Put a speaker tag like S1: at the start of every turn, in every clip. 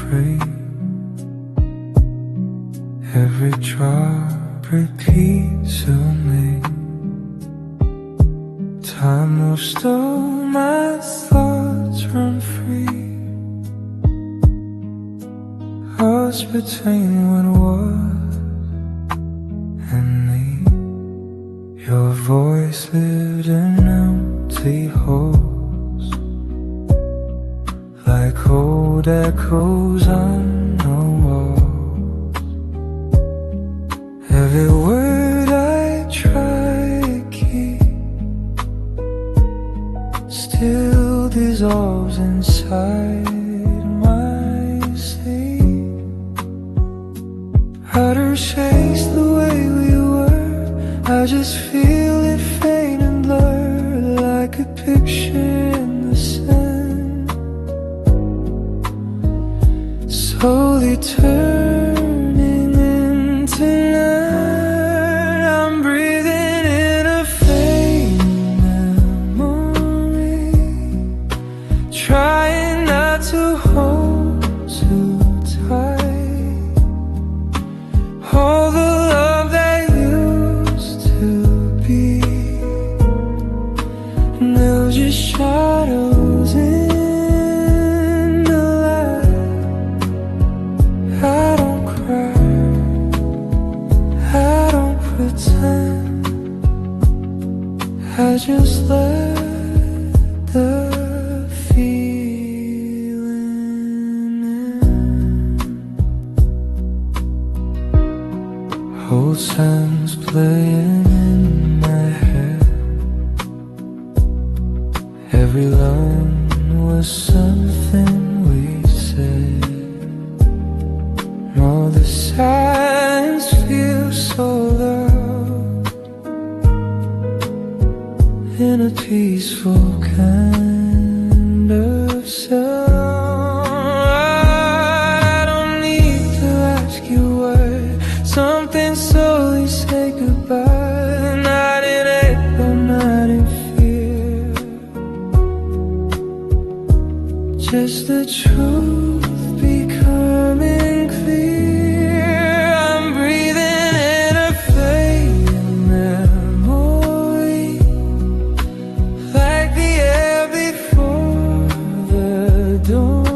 S1: free. Every drop repeats to me. Time moves slow, my thoughts run free. Lost between what was and me. Your voice lived in empty holes, like old echoes on the walls. Every word I try to keep still dissolves inside my sleep. Outer space the way we were, I just feel it fade and blur, like a picture in the sand, slowly turning into night. I'm breathing in a faint memory, trying not to hold too tight all the love that used to be. Now just shadows in the light. I don't cry, I don't pretend, I just let the feeling in. Old sounds playing in my head. Every line was something we said. All the signs feel so loud in a peaceful kind of sound. I don't need to ask you why. Something slowly say goodbye. Not in anger, not in fear, just the truth becoming clear. I'm breathing in a faint memory, like the air before the dawn.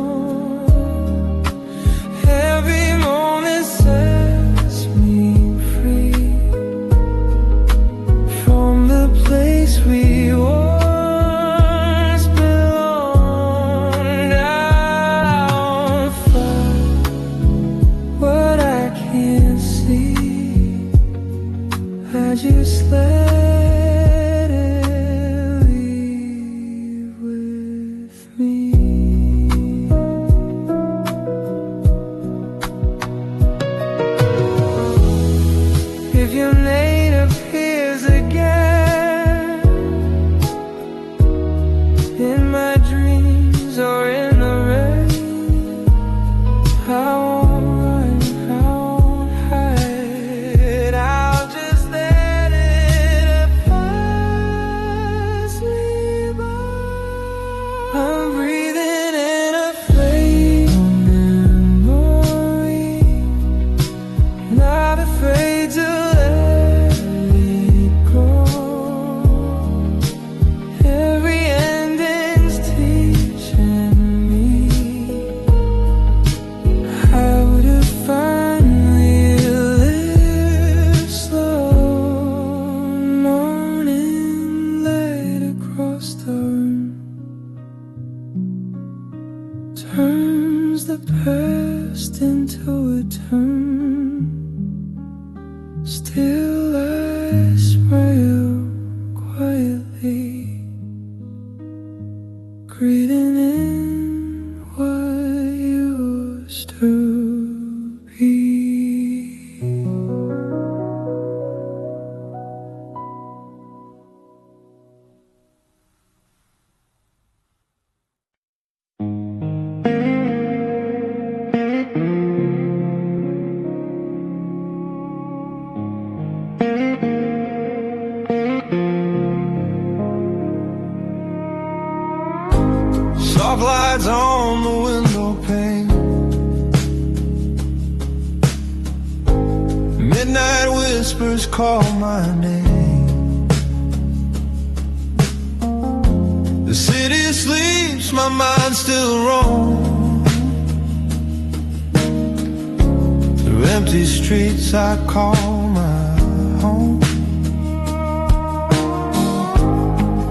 S1: Every moment sets me free from the place we once belonged. I'll find what I can't see, I just let it leave with me. If your name appears again in my dreams or in the rain, I won't run, I won't hide. I'll just let it pass me by. I'm breathing in a flame memory, not afraid to let it go. Every ending's teaching me how to finally live slow. Morning light across the room turns the past into a turn. Still I smile quietly, breathing in what used to be. Soft lights on the window pane, whispers call my name. The city sleeps, my mind still roams. Through empty streets I call my home.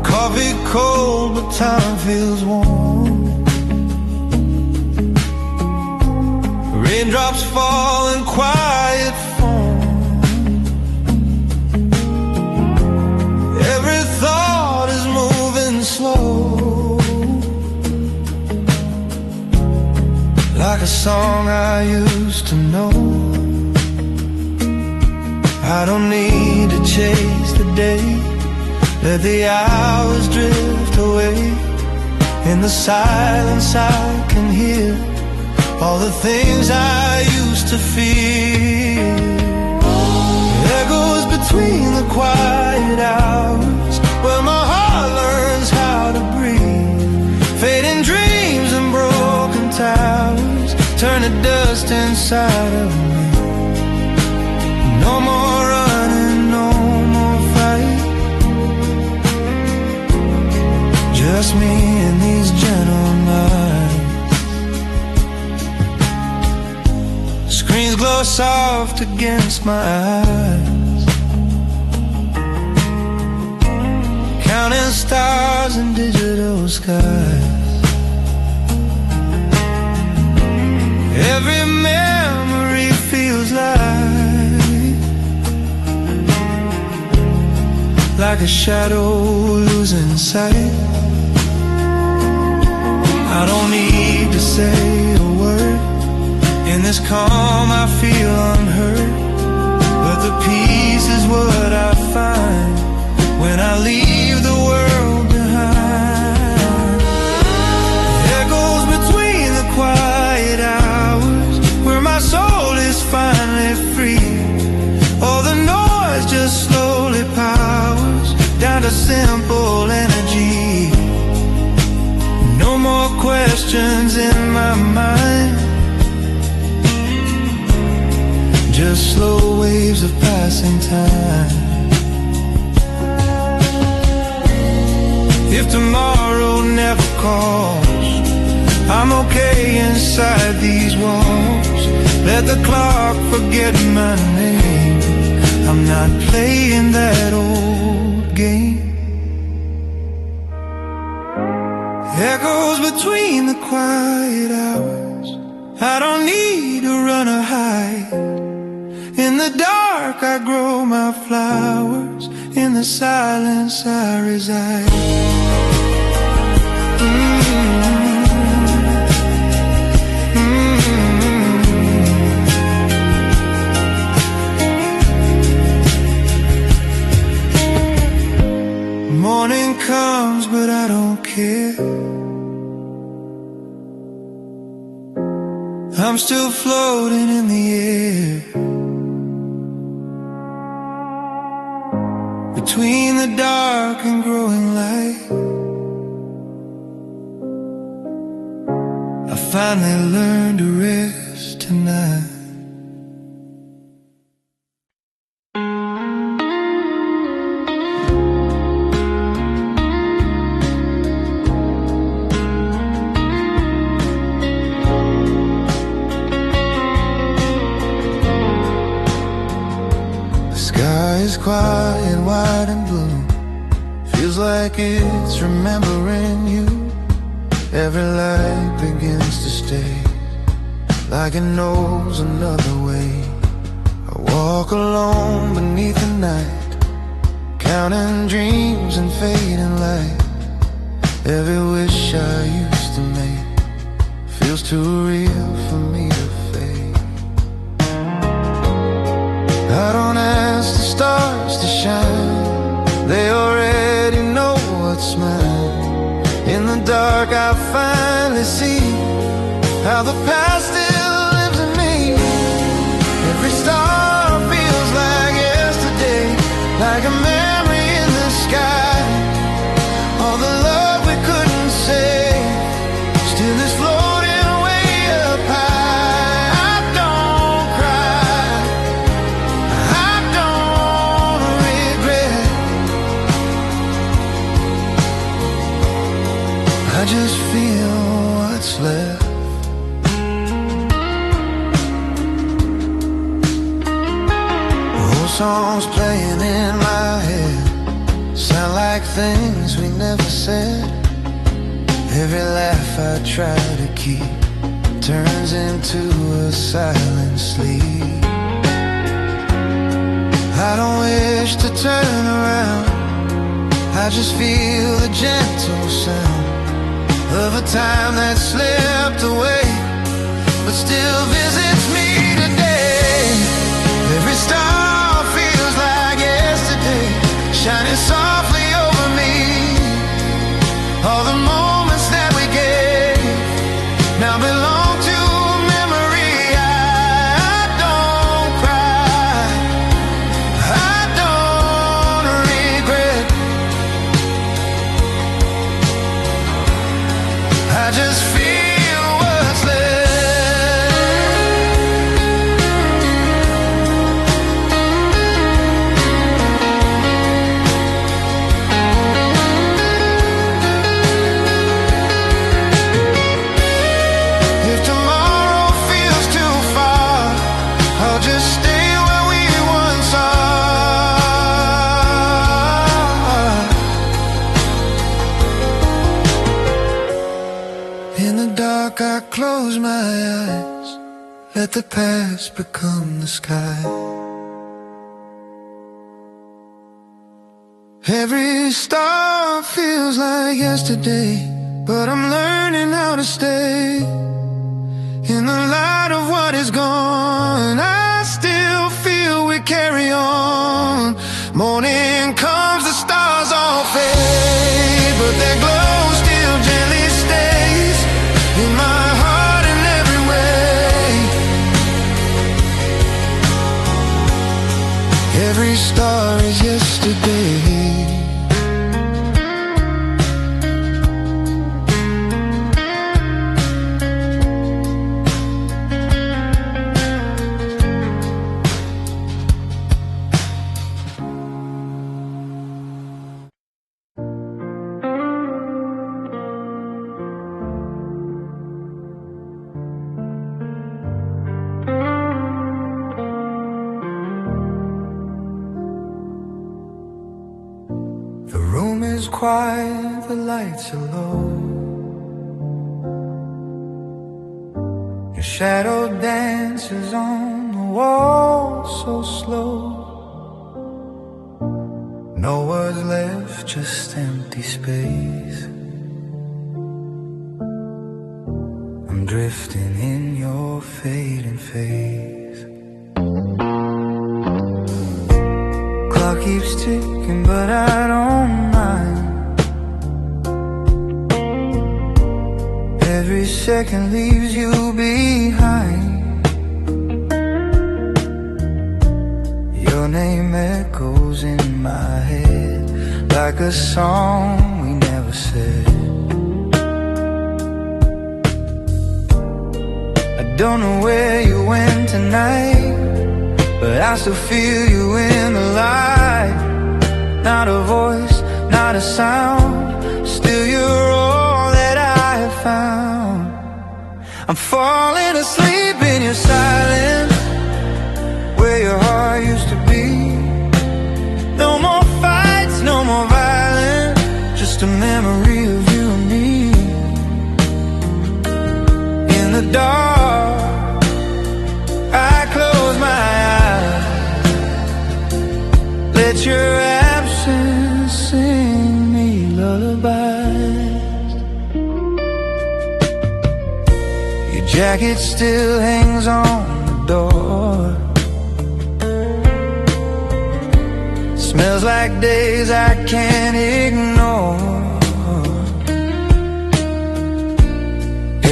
S1: Coffee cold, but time feels warm. Raindrops fall in quiet form. Every thought is moving slow, like a song I used to know. I don't need to chase the day. Let the hours drift away. In the silence I can hear all the things I used to fear. Echoes between the quiet hours, where my heart learns how to breathe. Fading dreams and broken towers turn to dust inside of me. No more running, no more fight. Just me and these gentle nights. Screens glow soft against my eyes, counting stars in digital skies. Every memory feels like a shadow losing sight. I don't need to say a word. In this calm I feel unheard, but the peace is what I find when I leave the world behind. Echoes between the quiet hours, where my soul is finally free. All the noise just slowly powers down to simple energy. No more questions in my mind, just slow waves of passing time. If tomorrow never calls, I'm okay inside these walls. Let the clock forget my name. I'm not playing that old game. Echoes between the quiet hours, I don't need to run or hide. In the dark I grow my flowers, in the silence I reside. Morning comes but I don't care. I'm still floating in the air, between the dark and growing light. I finally learned to rest tonight. Quiet, white and blue, feels like it's remembering you. Every light begins to stay, like it knows another way. I walk alone beneath the night, counting dreams and fading light. Every wish I used to make feels too real for me to fake. I don't ask the stars to shine, they already know what's mine. In the dark I finally see how the past still lives in me. Every star feels like yesterday, like a memory in the sky. All the love we couldn't say still is floating way up high. I don't cry, I don't songs playing in my head sound like things we never said. Every laugh I try to keep turns into a silent sleep. I don't wish to turn around, I just feel the gentle sound of a time that slipped away, but still visits me today. Every star feels like yesterday, shining softly over me. All the moments that we gave now belong to memory. I don't cry, I don't regret, I just feel what's left. If tomorrow feels too far, I'll just stay where we once are. In the dark I close my eyes, let the past become the sky. Every star feels like yesterday, but I'm learning how to stay in the light of what is gone. I still feel we carry on. Morning comes, the stars all fade, but their glow still gently stays in my heart in every way. Every star is yesterday. The room is quiet, the lights are low. Your shadow dances on the wall so slow. No words left, just empty space. I'm drifting in your fading face. Clock keeps ticking, but I don't mind. Every second leaves you behind. Your name echoes in my head like a song we never said. I don't know where you went tonight, but I still feel you in the light. Not a voice, not a sound, still you're all that I have found. I'm falling asleep in your silence, where your heart used to be. No more fights, no more violence, just a memory of you and me. In the dark, I close my eyes, let your absence sing me lullabies. Your jacket still hangs on the door, smells like days I can't ignore.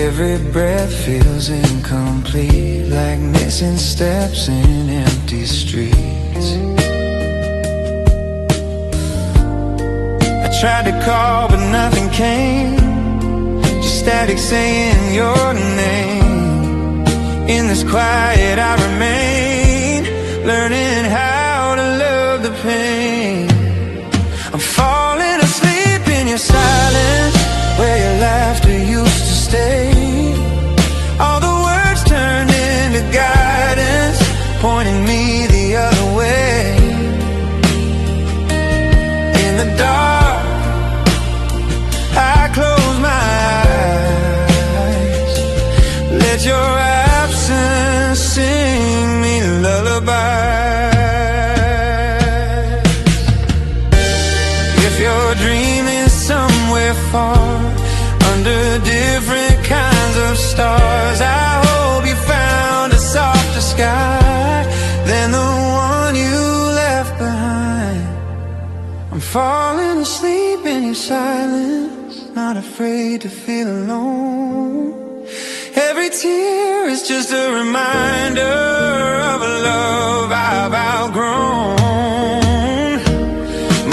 S1: Every breath feels incomplete, like missing steps in empty streets. I tried to call but nothing came, just static saying your name. In this quiet I remain, learning how to love the pain. I'm falling asleep in your silence, where your laughter used to stay. All the words turned into guidance, pointing me the other way. silence, not afraid to feel alone. Every tear is just a reminder of a love I've outgrown.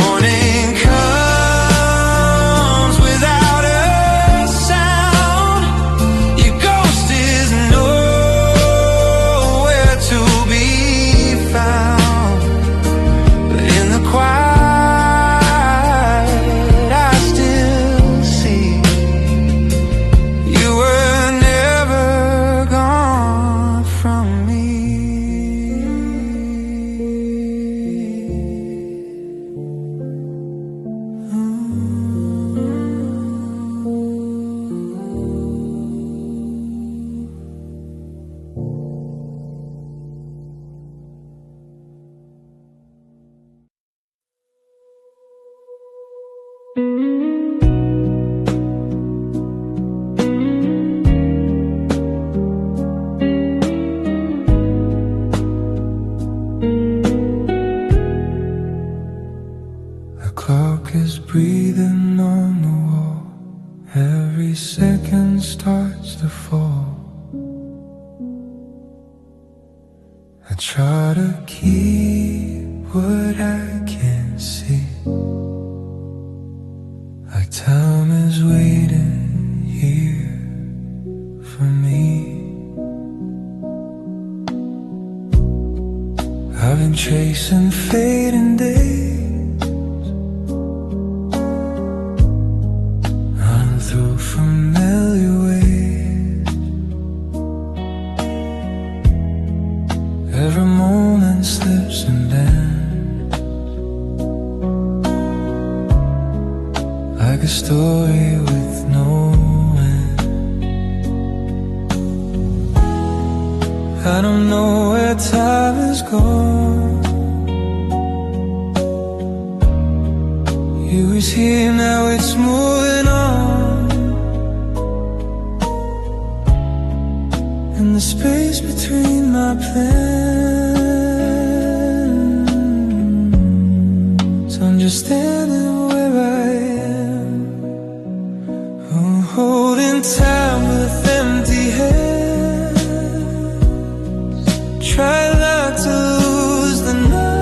S1: Morning comes without a sound. Your ghost is nowhere to be found. But in the quiet I still see you were never gone from me. The clock is breathing on the wall. Every second starts to fall. I try to keep what I can see, like time is waiting here for me. I've been chasing fading days, running through familiar ways. Every moment slips and bends, like a story with no end. I don't know where time has gone. You was here, now it's moving on. In the space between my plans, understanding where I am. I'm holding time with empty hands. Try not to lose the now.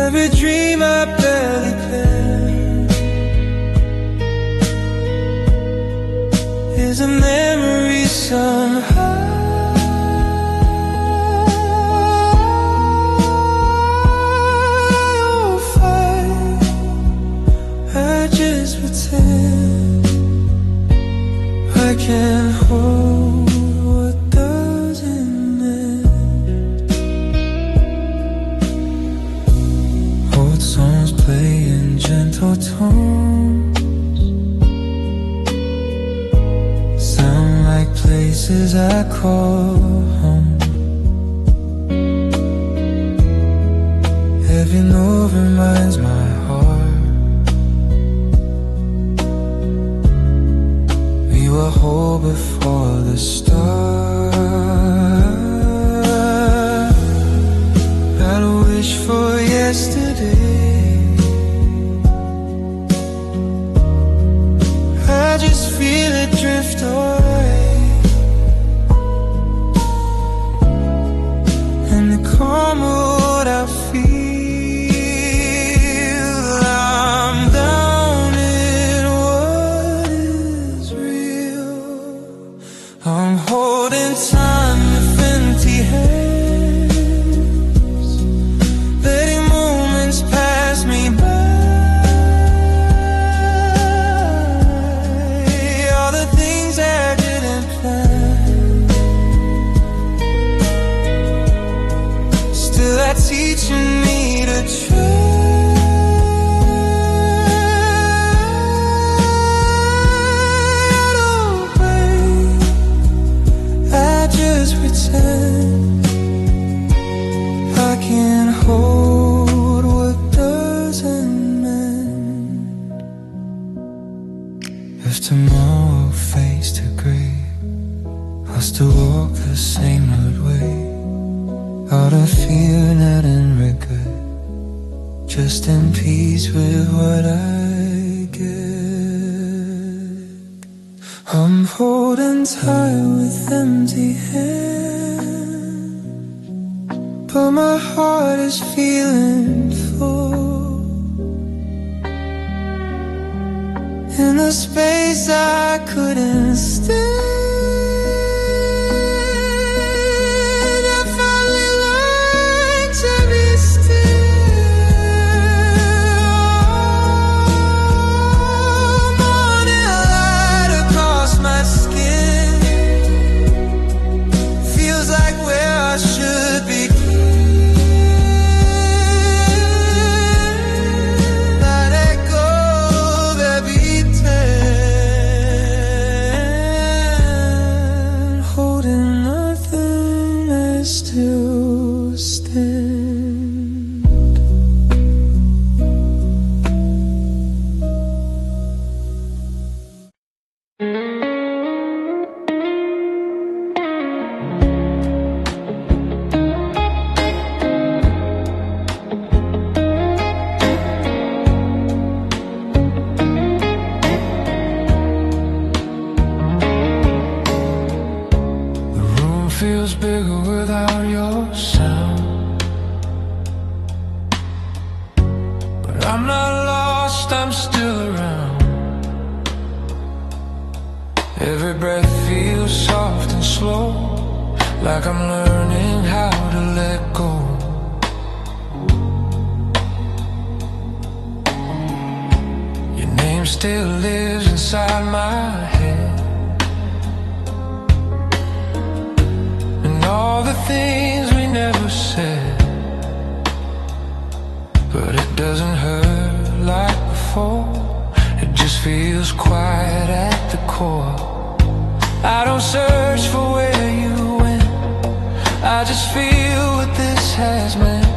S1: Every dream I barely planned is a memory somehow. I'll fight, I just pretend I can't hold what doesn't end. Old songs play in gentle tones, sound like places I call home. Every note reminds my heart we were whole before the start. I don't wish for yesterday, I just feel it drift away. And the calm of what I feel, I'm down in what is real. I'm holding time with empty hands, letting moments pass me by. All the things I didn't plan, still are teaching me to try. Don't break, I just pretend I can't hold what doesn't mend. If tomorrow fades to gray, I'll still walk the same road way, out of fear, not in regret. just in peace with what I get. I'm holding tight with empty hands, but my heart is feeling full. In the space I couldn't stand, to stand. The room feels bigger without your sound, but I'm not lost, I'm still around. Every breath feels soft and slow, like I'm learning how to let go. Your name still lives inside my head, all the things we never said, but it doesn't hurt like before. It just feels quiet at the core. I don't search for where you went, I just feel what this has meant.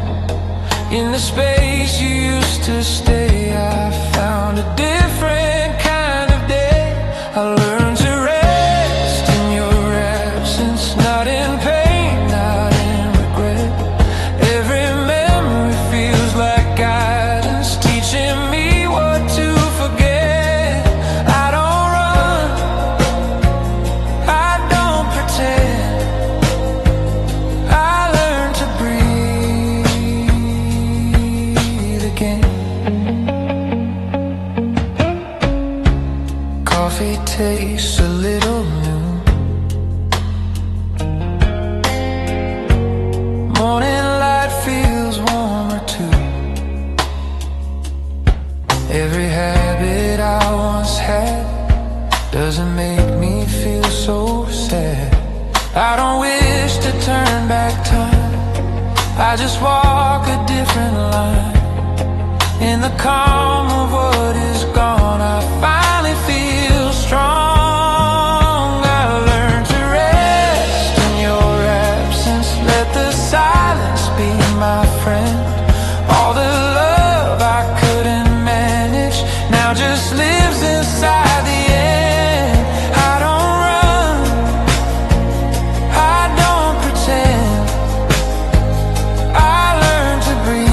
S1: In the space you used to stay, I found a different kind of day. I learned to rest in your absence, not in pain. Coffee tastes a little new, morning light feels warmer too. Every habit I once had doesn't make me feel so sad. I don't wish to turn back time, I just walk a different line. In the calm of what is gone, I finally feel strong. I learned to rest in your absence, let the silence be my friend. All the love I couldn't manage now just lives inside the end. I don't run, I don't pretend, I learned to breathe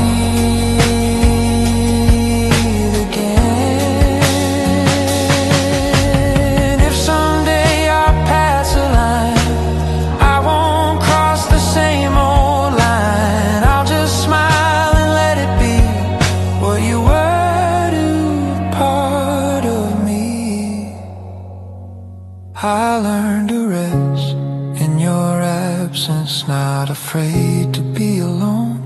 S1: again. If someday I pass a line, I won't cross the same old line. I'll just smile and let it be what you were to part of me. I learned to rest in your absence, not afraid to be alone.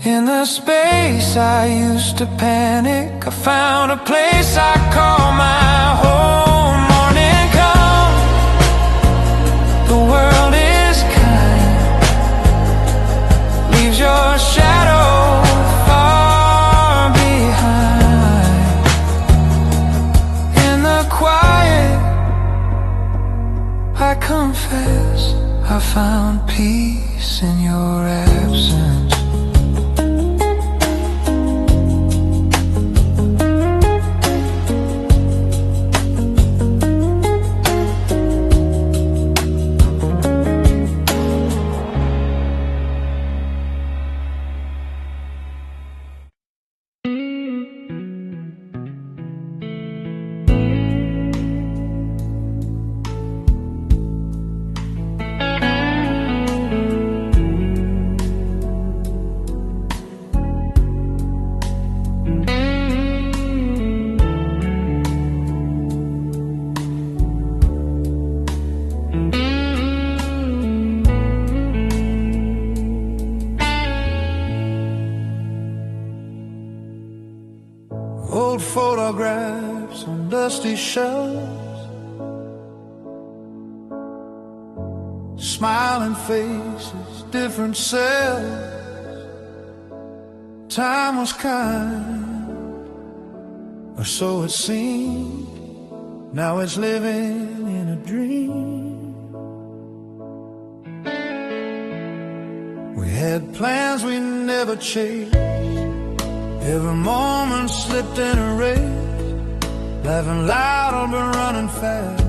S1: In the space I used to panic, I found a place I call my home. Morning comes, the world is kind, leaves your shadow far behind. In the quiet, I confess, I found peace in your absence. ghostly shells, smiling faces, different cells. Time was kind, or so it seemed. Now it's living in a dream. We had plans we never chased. Every moment slipped in a race, laughing loud but running fast,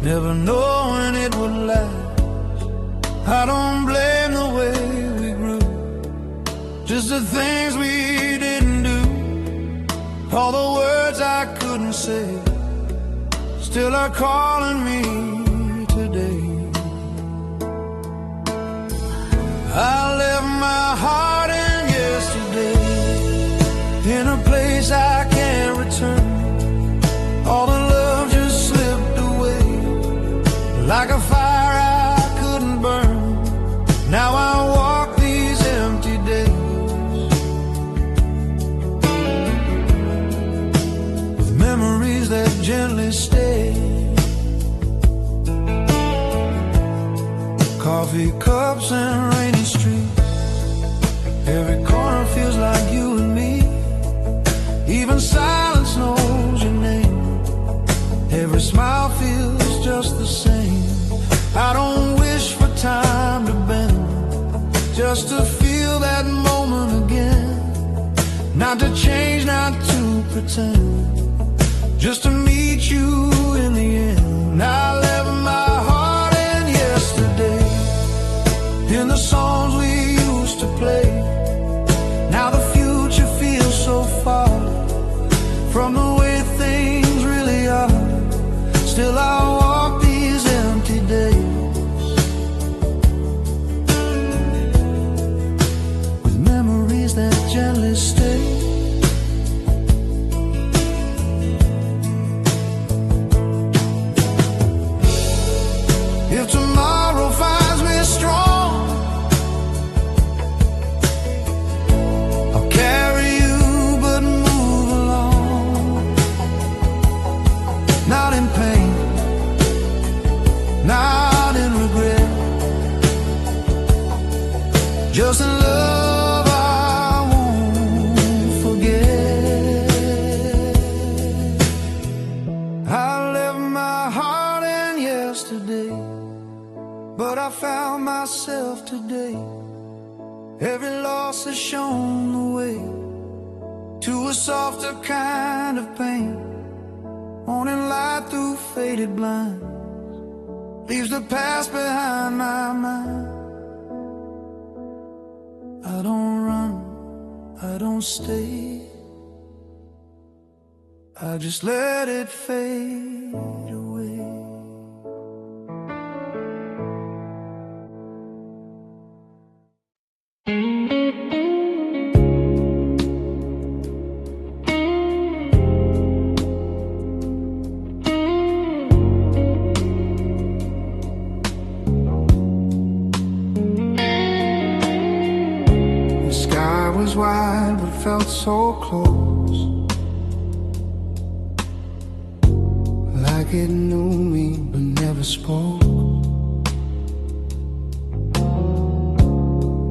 S1: never knowing it would last. I don't blame the way we grew, just the things we didn't do. All the words I couldn't say still are calling me today. I left my heart in yesterday, in a place I can't return. All the love just slipped away, like a fire I couldn't burn. Now I walk these empty days with memories that gently stay. Coffee cups and rainy streets, every corner feels like you and me. Even silence knows your name, every smile feels just the same. I don't wish for time to bend, just to feel that moment again. Not to change, not to pretend, just to meet you in the end. I left my heart in yesterday, in the songs we used to play. Now the future feels so far from the way things really are. Still I walk these empty days with memories that gently stay. If tomorrow finds me strong, I'll carry you but move along. Not in pain, not in regret, just in love I won't forget. I left my heart in yesterday, but I found myself today. Every loss has shown the way to a softer kind of pain. Morning light through faded blinds leaves the past behind my mind. I don't run, I don't stay, I just let it fade away. Was wide but felt so close, like it knew me but never spoke.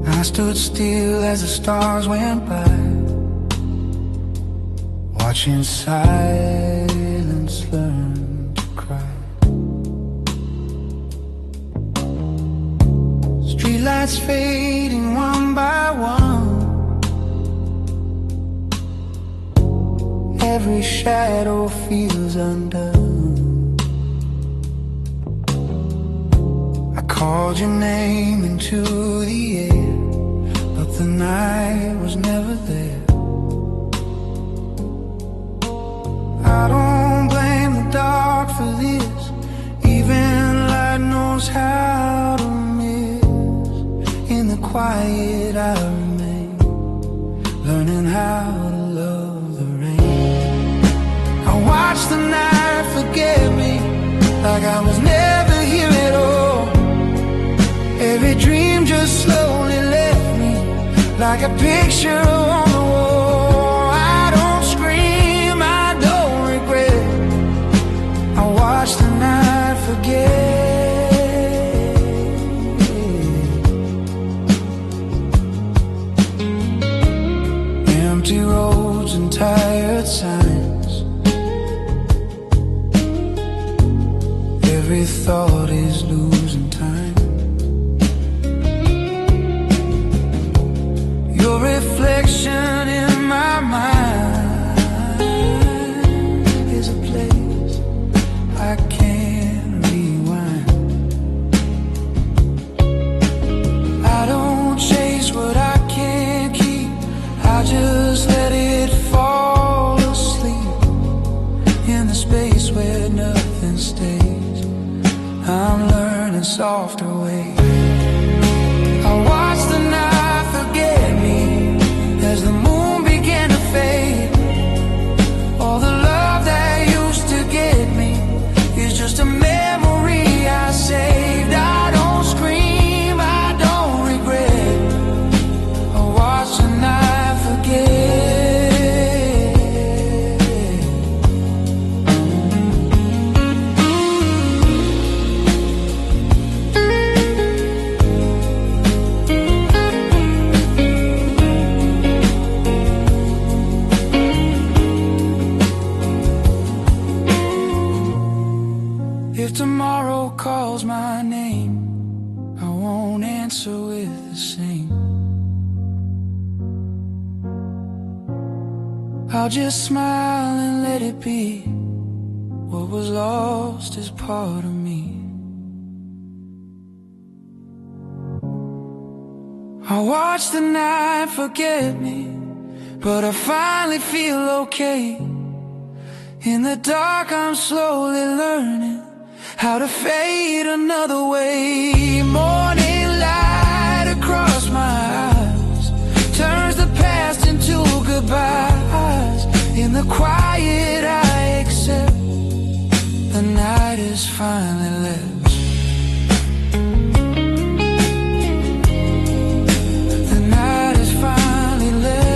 S1: I stood still as the stars went by, watching silence learn to cry. Streetlights fading one by one, every shadow feels undone. I called your name into the air, but the night was never there. I don't blame the dark for this, even light knows how to miss. In the quiet I remain, learning how to love the rain. I watch the night forget me, like I was never here at all. Every dream just slowly left me, like a picture on the wall. I don't scream, I don't regret, Every thought is losing time. Your reflection in my mind is a place I can't rewind. I don't chase what I can't keep, I just let it fall asleep in the space where nothing stays. I'm learning softer ways. I watch the night forget me as the moon began to fade. All the love that used to get me is just a memory I saved. I don't scream, I don't regret. I watch the night forget. If tomorrow calls my name, I won't answer with the same. I'll just smile and let it be. What was lost is part of me. I watch the night forget me, but I finally feel okay. In the dark I'm slowly learning how to fade another way. Morning light across my eyes turns the past into goodbyes. In the quiet I accept the night is finally left. The night is finally left.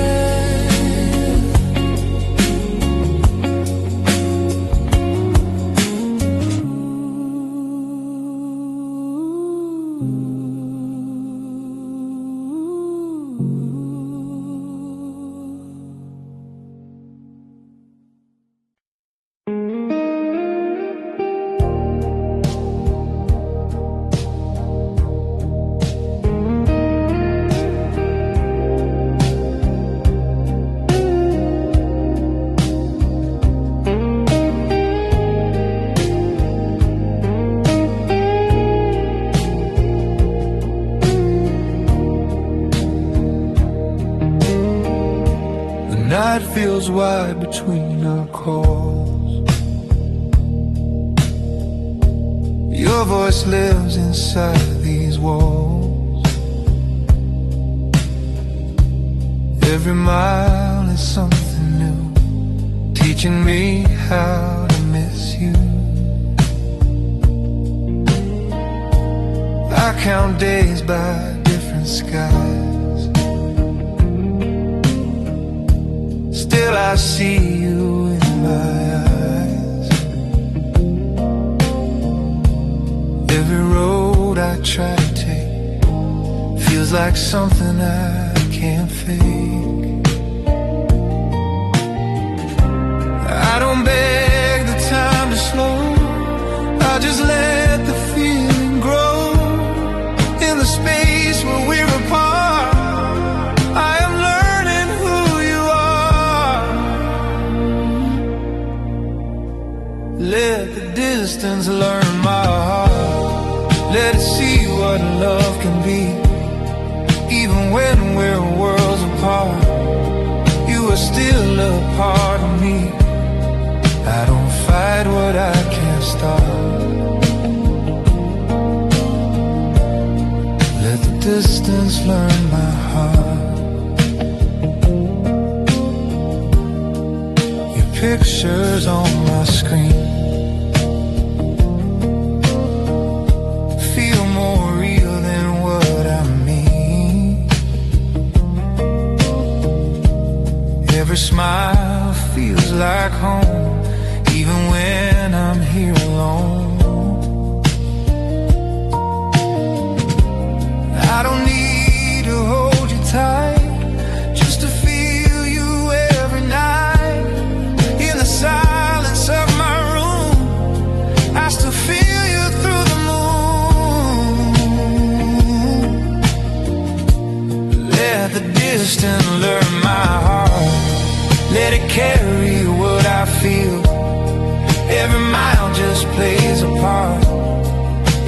S1: Night feels wide between our calls. Your voice lives inside these walls. Every mile is something new, teaching me how to miss you. I count days by different skies. Still I see you in my eyes. Every road I try to take feels like something I can't fake. I don't beg the time to slow, I just let the feeling grow. In the space where we're apart, I am learning who you are. Let the distance learn my heart. Let it see what love can be. Even when we're worlds apart, you are still a part of me. I don't fight what I can't stop. Let the distance learn my heart. Your picture's on my screen feel more real than what I mean. Every smile feels like home, even when I'm here alone. I don't need to hold you tight, just to feel you every night. In the silence of my distance, learn my heart. Let it carry what I feel. Every mile just plays a part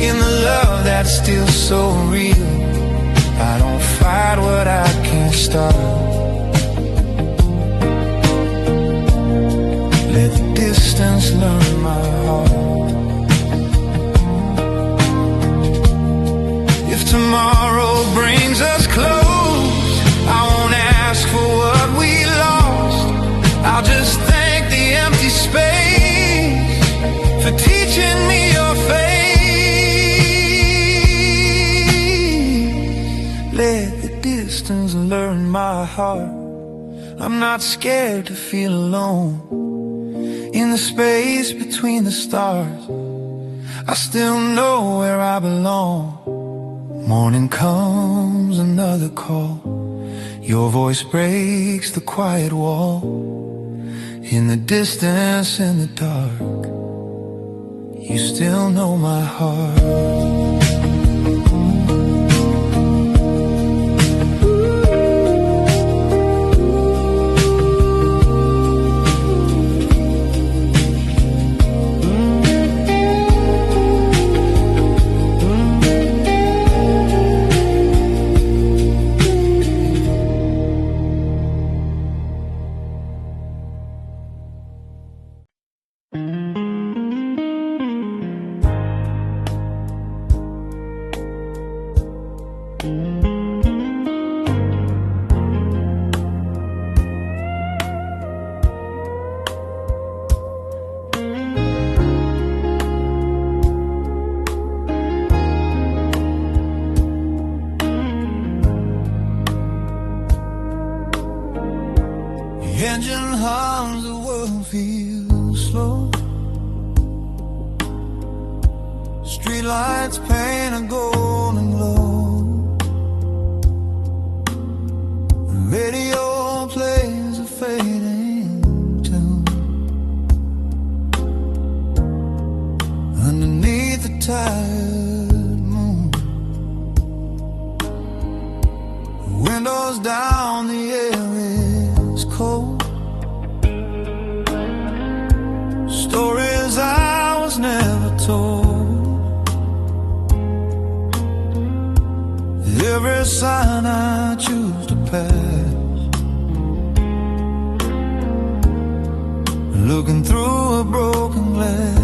S1: in the love that's still so real. I don't fight what I can't start. Let the distance learn my heart. If tomorrow brings us close, I won't ask for what we lost. I'll just thank the empty space for teaching me your face. Let the distance learn my heart. I'm not scared to feel alone. In the space between the stars, I still know where I belong. Morning comes, another call. Your voice breaks the quiet wall. In the distance, in the dark, you still know my heart. Engine hums, the world feels slow. Streetlights paint a golden glow. The radio plays a fading tune. Underneath the tired moon, windows down, the air is cold. Stories I was never told. Every sign I choose to pass, looking through a broken glass.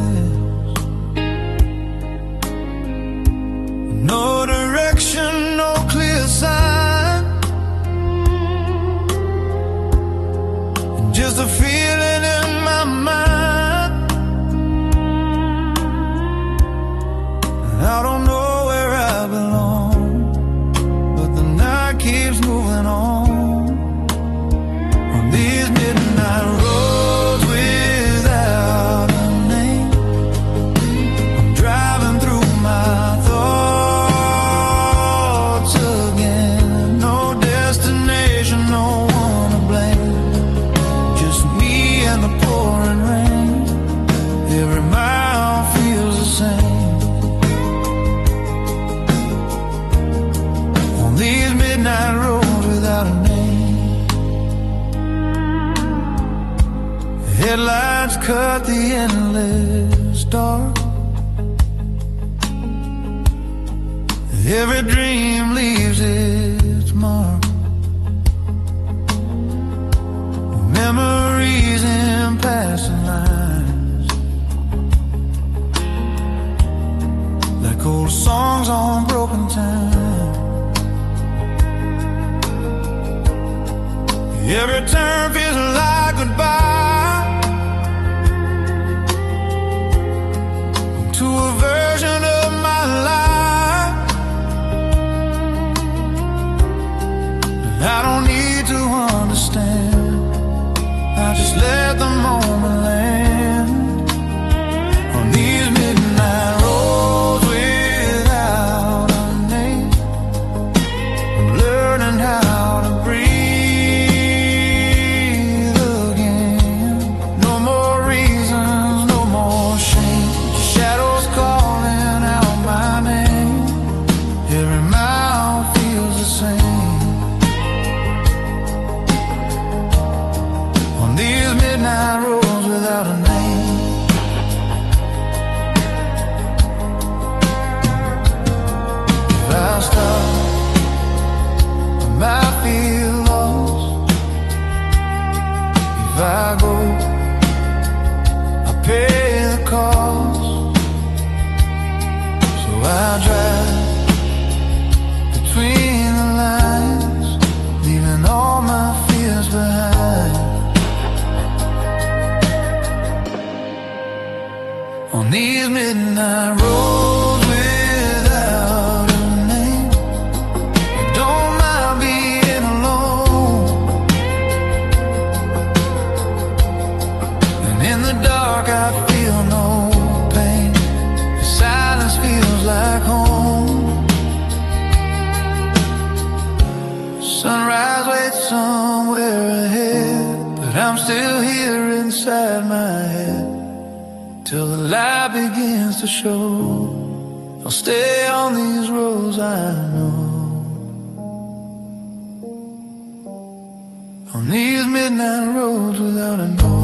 S1: No direction, no clear sign, just a feeling in my mind. I don't know where I belong, but the night keeps moving on these midnight roads without a name. I'm driving through my thoughts again. No destination, no one to blame. Just me and the pouring rain. Every mile feels the same. These midnight roads without a name. Headlights cut the endless dark. Every dream leaves its mark. Memories in passing lines, like old songs on broken time. Every turn feels like goodbye to a version of my life that I don't need to understand. I just let the moment land on these midnight roads without a name. I'm learning how to breathe again. I drive between the lines, leaving all my fears behind. On these midnight roads without a name, I don't mind being alone. And in the dark I feel no pain, the silence feels like home. Sunrise waits somewhere ahead, but I'm still here inside my head. Till the light begins to show, I'll stay on these roads I know. On these midnight roads without a know.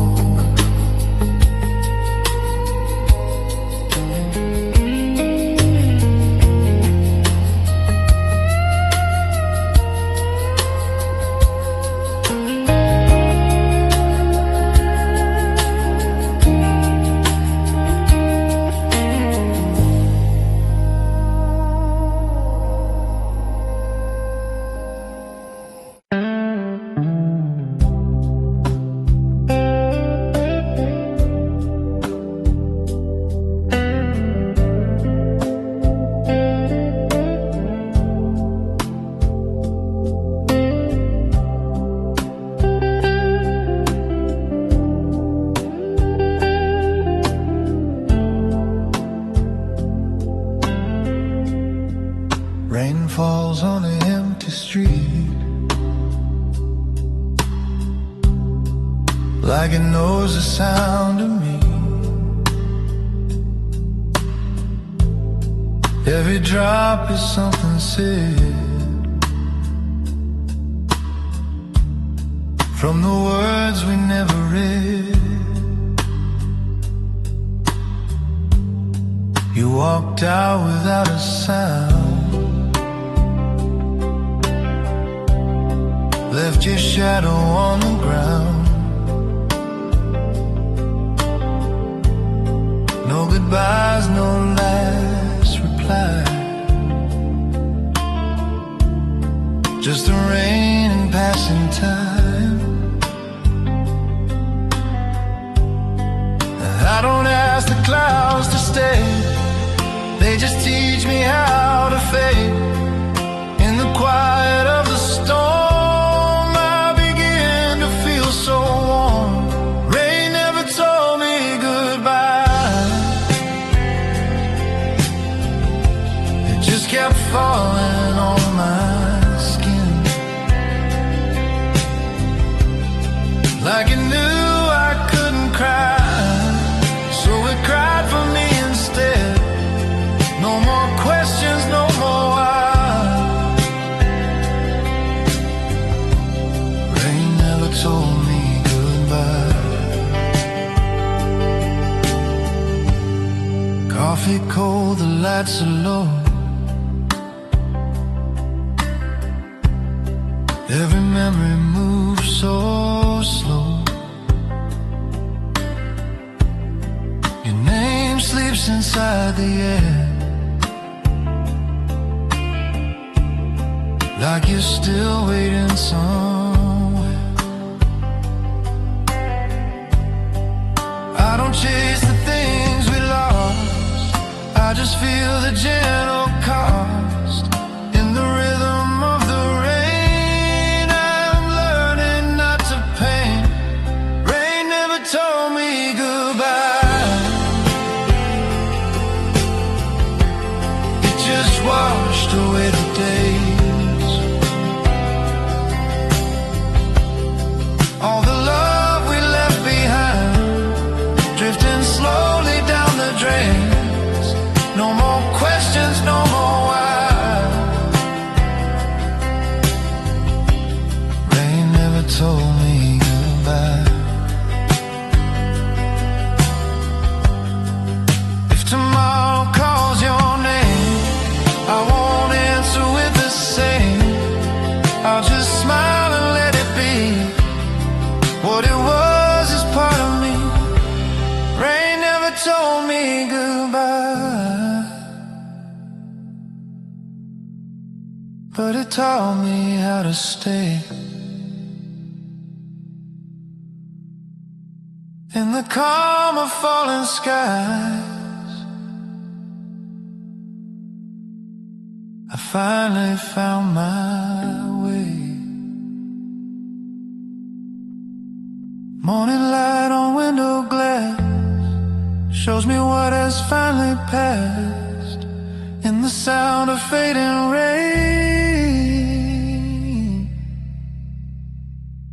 S1: Rain falls on an empty street, like it knows the sound of me. Every drop is something said from the words we never read. You walked out without a sound, left your shadow on the ground. No goodbyes, no last reply, just the rain and passing time. I don't ask the clouds to stay, they just teach me how to fade. In the quiet of the storm, kept falling on my skin, like it knew I couldn't cry, so it cried for me instead. No more questions, no more why. Rain never told me goodbye. Coffee cold, the lights are low, every memory moves so slow. Your name sleeps inside the air, like you're still waiting somewhere. I don't chase the things we lost, I just feel the gentle cost in the rhythm of the rain. Told me goodbye, it just washed away the days. All the love we left behind, drifting slowly down the drains. No more questions, no more why. Rain never told me goodbye. Tomorrow calls your name, I won't answer but it taught me how to stay. In the calm of falling skies, I finally found my way. Morning light on window glass shows me what has finally passed. In the sound of fading rain,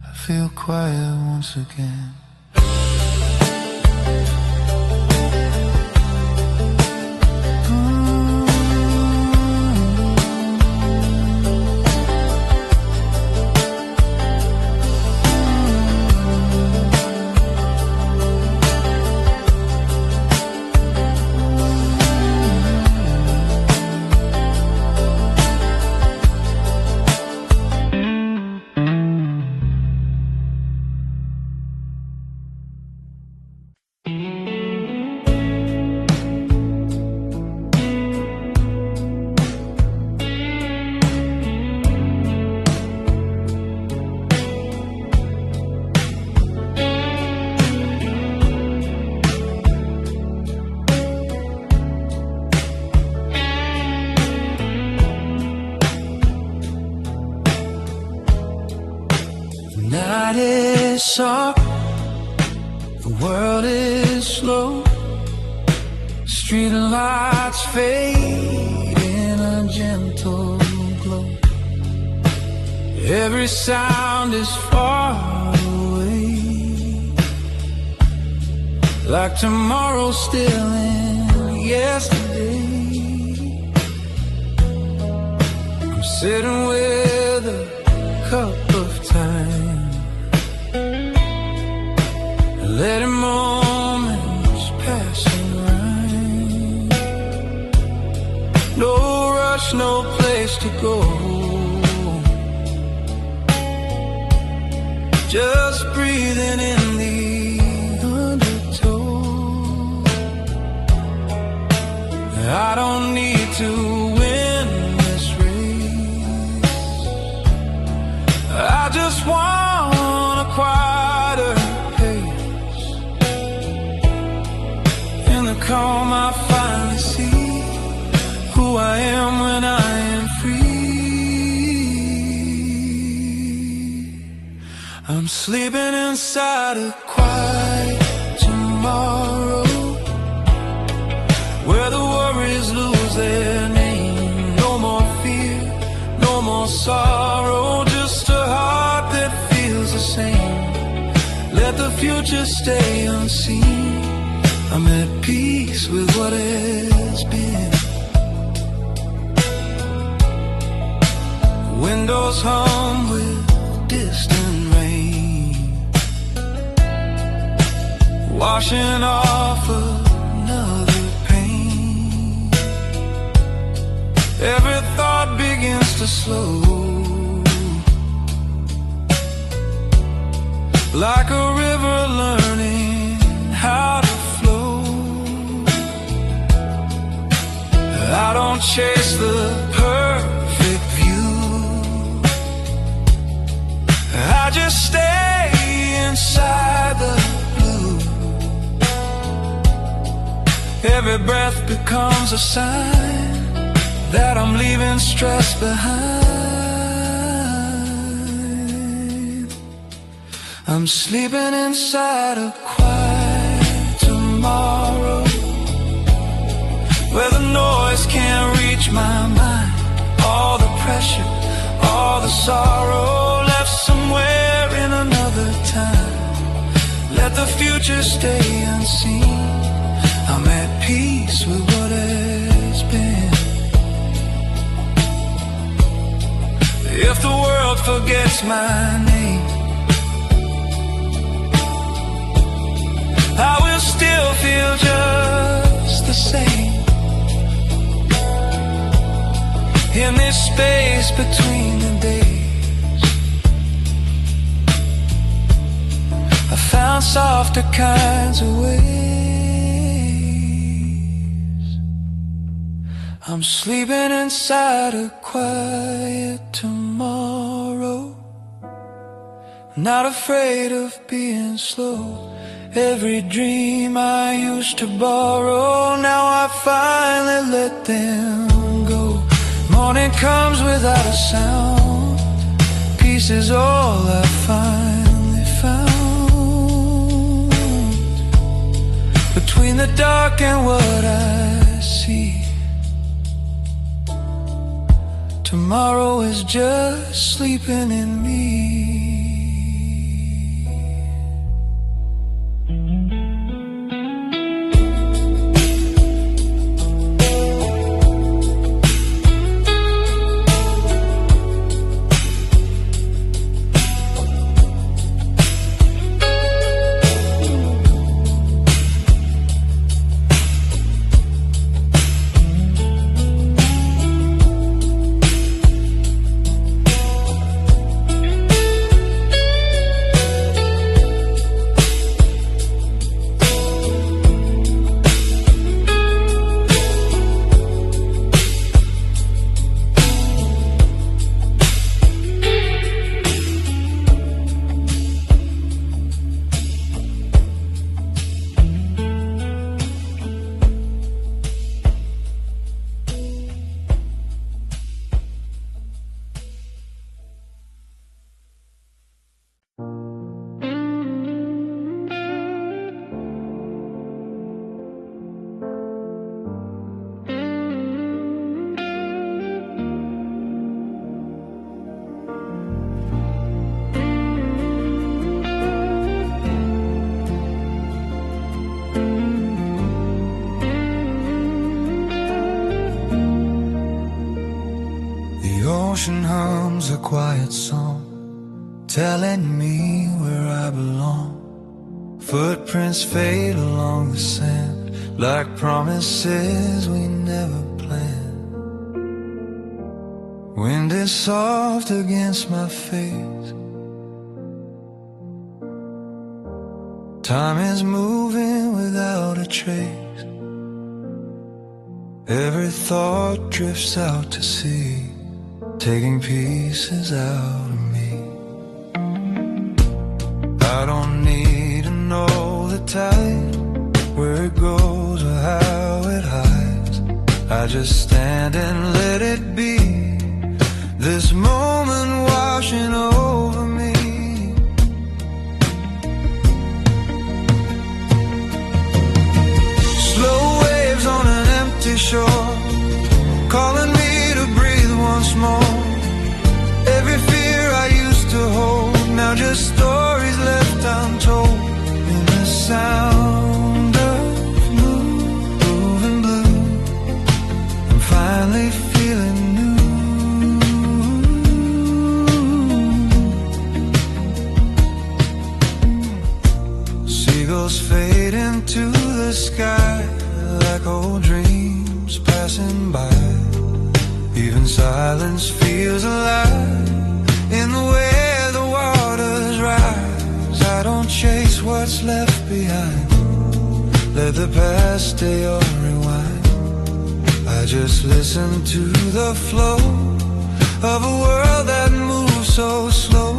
S1: I feel quiet once again. Night is dark, the world is slow. Street lights fade in a gentle glow. Every sound is far away, like tomorrow still in yesterday. I'm sitting with a cup of time, letting moments pass and rhyme. No rush, no place to go, just breathing in the undertow. I don't need to win this race, I just want a quieter pace. In the calm I finally see who I am when I am free. I'm sleeping inside a quiet tomorrow, where the worries lose their name. No more fear, no more sorrow, just a heart that feels the same. Let the future stay unseen, I'm at peace with what has been. Windows hum with distant rain, washing off another pain. Every thought begins to slow, like a river learning how to flow. I don't chase the perfect view, I just stay inside the blue. Every breath becomes a sign that I'm leaving stress behind. I'm sleeping inside a quiet tomorrow, where the noise can't reach my mind. All the pressure, all the sorrow, left somewhere in another time. Let the future stay unseen, I'm at peace with what has been. If the world forgets my name, I will still feel just the same. In this space between the days, I found softer kinds of ways. I'm sleeping inside a quiet tomorrow, not afraid of being slow. Every dream I used to borrow, now I finally let them go. Morning comes without a sound, peace is all I finally found. Between the dark and what I see, tomorrow is just sleeping in me. The ocean hums a quiet song, telling me where I belong. Footprints fade along the sand, like promises we never planned. Wind is soft against my face, time is moving without a trace. Every thought drifts out to sea, taking pieces out of me. I don't need to know the tide, where it goes or how it hides. I just stand and let it be, this moment washing over me. Slow waves on an empty shore, calling me to breathe once more. Every fear I used to hold, now just stories left untold. In the sound of moving blue, I'm finally feeling new. Seagulls fade into the sky, like old dreams passing by. Even silence feels alive in the way the waters rise. I don't chase what's left behind, let the past stay on rewind. I just listen to the flow of a world that moves so slow.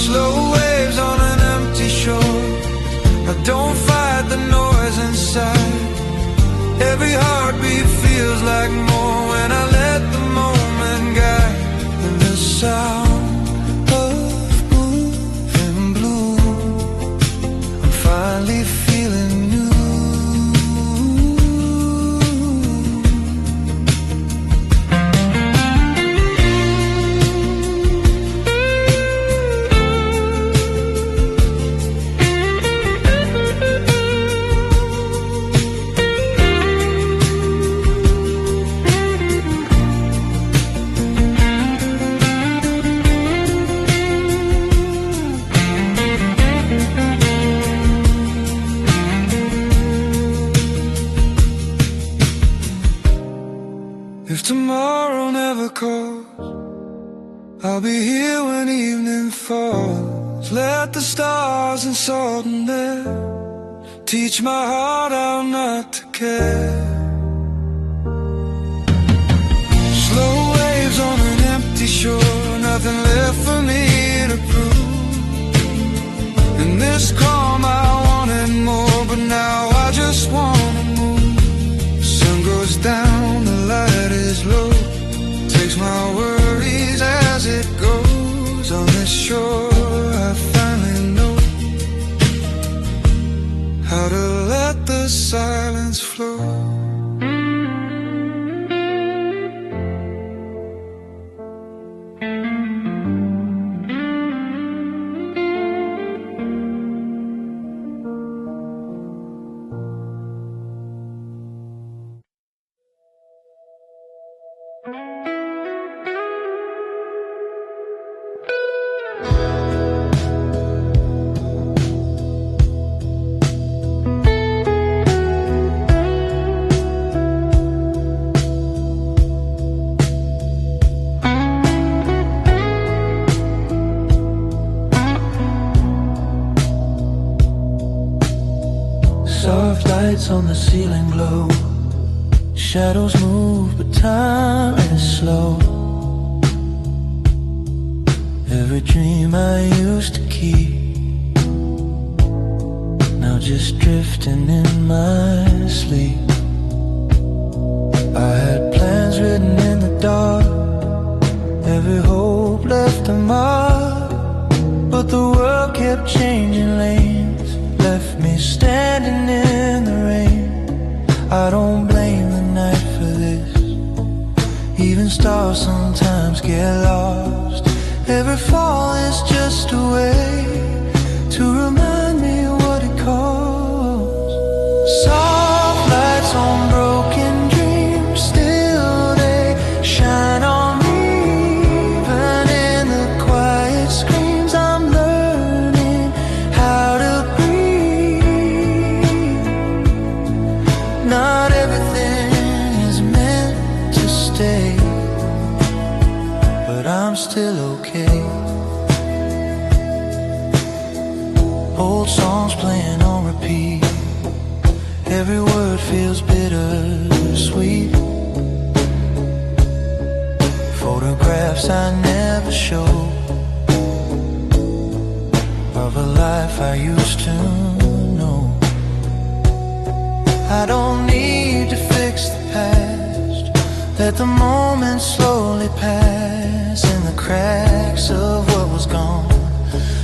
S1: Slow waves on an empty shore, I don't fight the noise inside. Every heartbeat feels like more when I let the moment guide. And the sound of moving blue, I'm finally feeling new. If tomorrow never calls, I'll be here when evening falls. Let the stars and salt in there teach my heart how not to care. Slow waves on an empty shore, nothing left for me to prove. In this calm I wanted more, but now I just wanna move. The sun goes down, the light is low, takes my worries as it goes. On this shore I finally know how to let the silence flow.
S2: Soft lights on the ceiling glow, shadows move but time is slow. Every dream I used to keep, now just drifting in my sleep. I had plans written in the dark, every hope left a mark, but the world kept changing lanes, left me standing in the rain. I don't blame the night for this, even stars sometimes get lost. Every fall is just a way to remind me what it costs. Soft lights on broken dreams, still they shine on me. Even in the quiet screams, I'm learning how to breathe. Not everything is meant to stay, but I'm still okay. Old songs playing on repeat, every word feels bittersweet. Photographs I never showed of a life I used to know. I don't need to fix the past, let the moment slowly pass in the cracks of what was gone.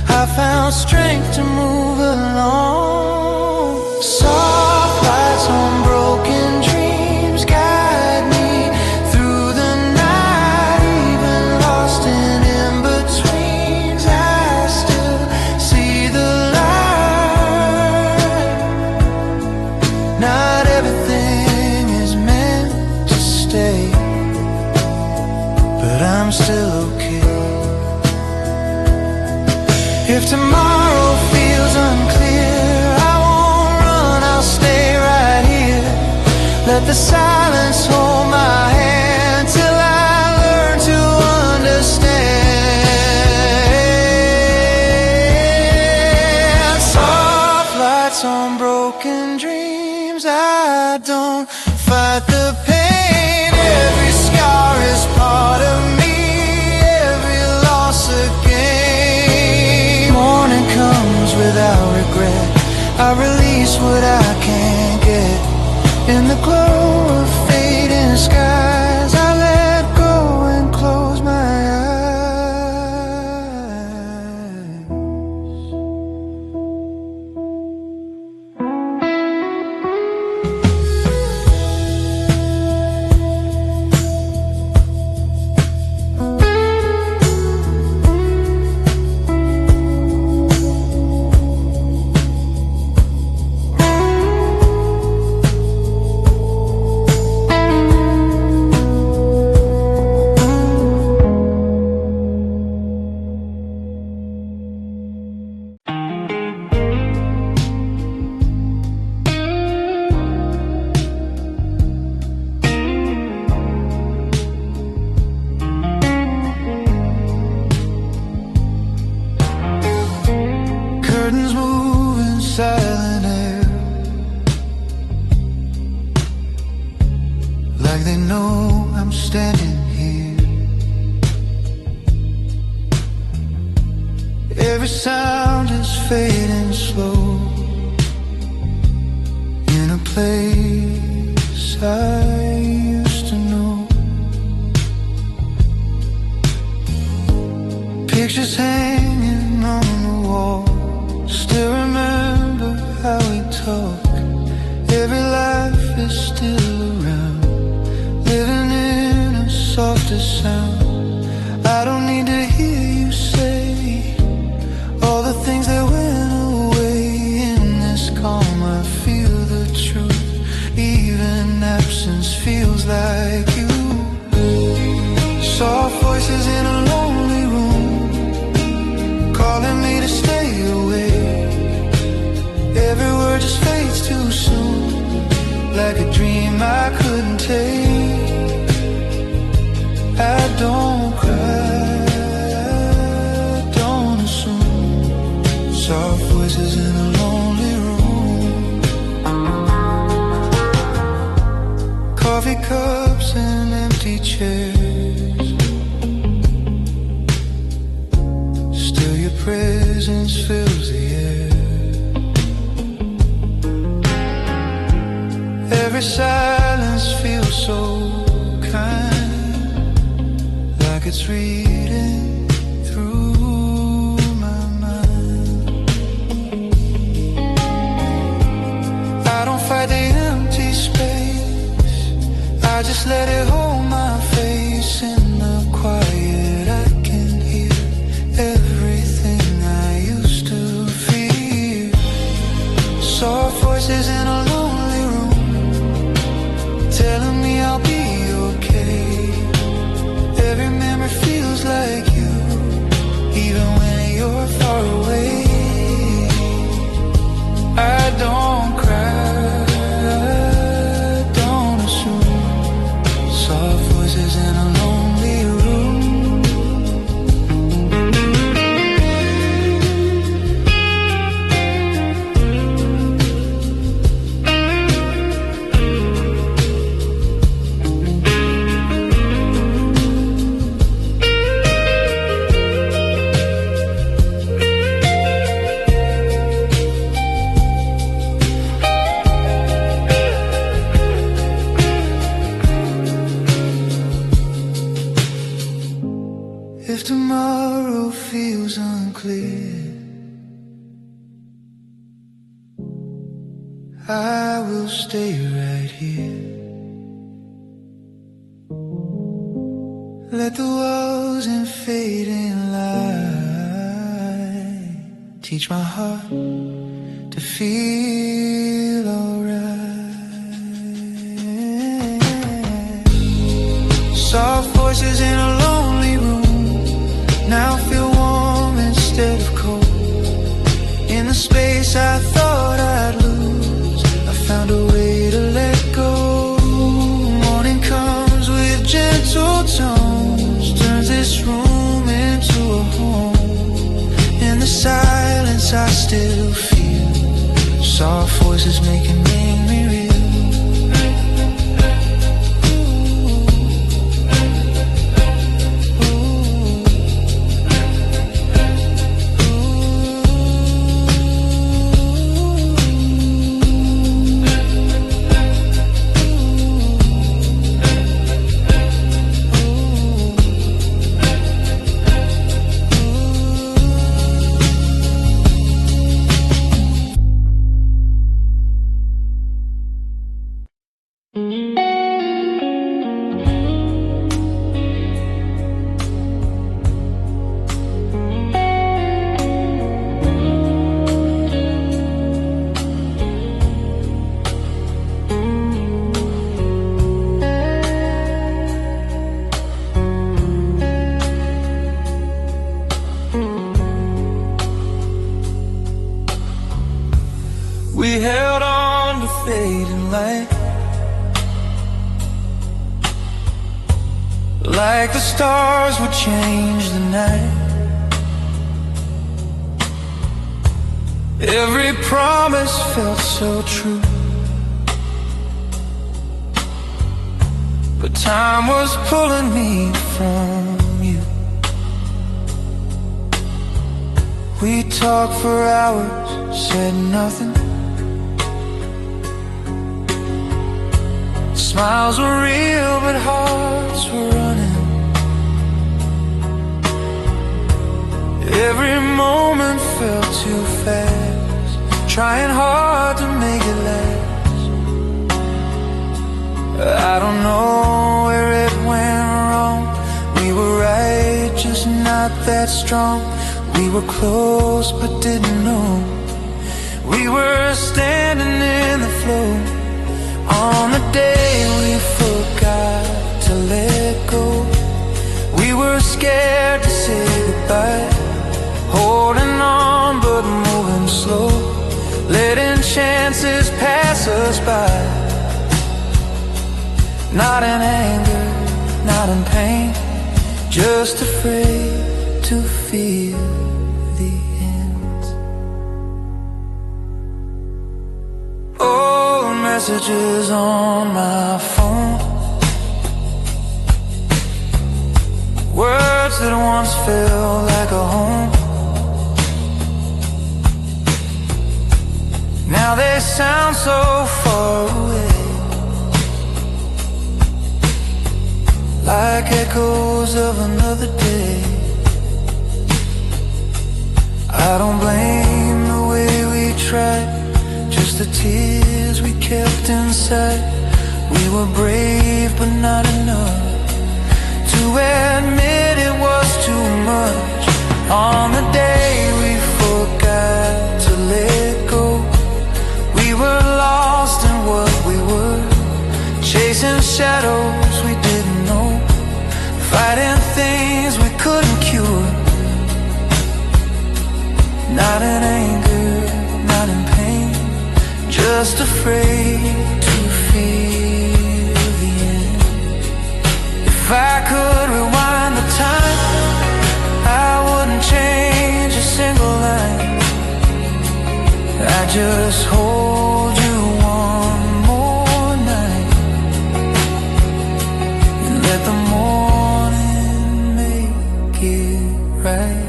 S2: I found strength to move along. Soft lights on broken dreams guide me through the night, even lost in in-betweens. I still see the light. Not everything is meant to stay, but I'm still okay. If tomorrow feels unclear, I won't run, I'll stay right here. Let the silence hold my hand till I learn to understand. Soft lights on broken dreams, I don't fight the pain. Every scar is part of me, every loss a gain. Morning comes without regret, I release what I can't get. In the glow of fading skies, I let go and close my eyes. like they know I'm standing here. Every sound is fading slow in a place I used to know. Pictures hanging on the wall, still remember how we talk. Every life is still around, living in a softer sound. I don't need to hear you say all the things that went away. In this calm I feel the truth, even absence feels like you. Soft voices in a lonely room, calling me to stay away. Every word just fades too soon, like a dream I couldn't take. I don't cry, don't assume. Soft voices in a lonely room, coffee cups and empty chairs. Still your presence fills the air. Every silence feels so kind, like it's reading through my mind. I don't fight the empty space, I just let it hold my face. In the quiet I can hear everything I used to fear. Soft voices in a lonely room, telling me I'll be okay. Every memory feels like you, even when you're far away. I don't cry, don't assume. Soft voices in a lonely room. If tomorrow feels unclear, I will stay right here. Let the walls and fading light teach my heart to feel alright. Soft voices in a lonely room now feel warm instead of cold. In the space I thought I'd lose, I found a way to let go. Morning comes with gentle tones, turns this room into a home. In the silence I still feel soft voices making me real. We held on to fading light, like the stars would change the night. Every promise felt so true. but time was pulling me from you. We talked for hours, said nothing. Smiles were real, but hearts were running. Every moment felt too fast, trying hard to make it last. I don't know where it went wrong. We were right, just not that strong. We were close, but didn't know. We were standing in the flow on the day we forgot to let go. We were scared to say goodbye, holding on but moving slow, letting chances pass us by. Not in anger, not in pain, just afraid to feel the end. Old messages on my phone, words that once felt like a home. Now they sound so far away, like echoes of another day. I don't blame the way we tried, just the tears we kept inside. We were brave but not enough to admit it was too much. On the day we forgot to let go, we were lost in what we were, chasing shadows we didn't know, fighting things we couldn't cure. Not in anger, not in pain, just afraid to feel the end. If I could rewind the time, I wouldn't change a single line. I just hold you one more night and let the morning make it right.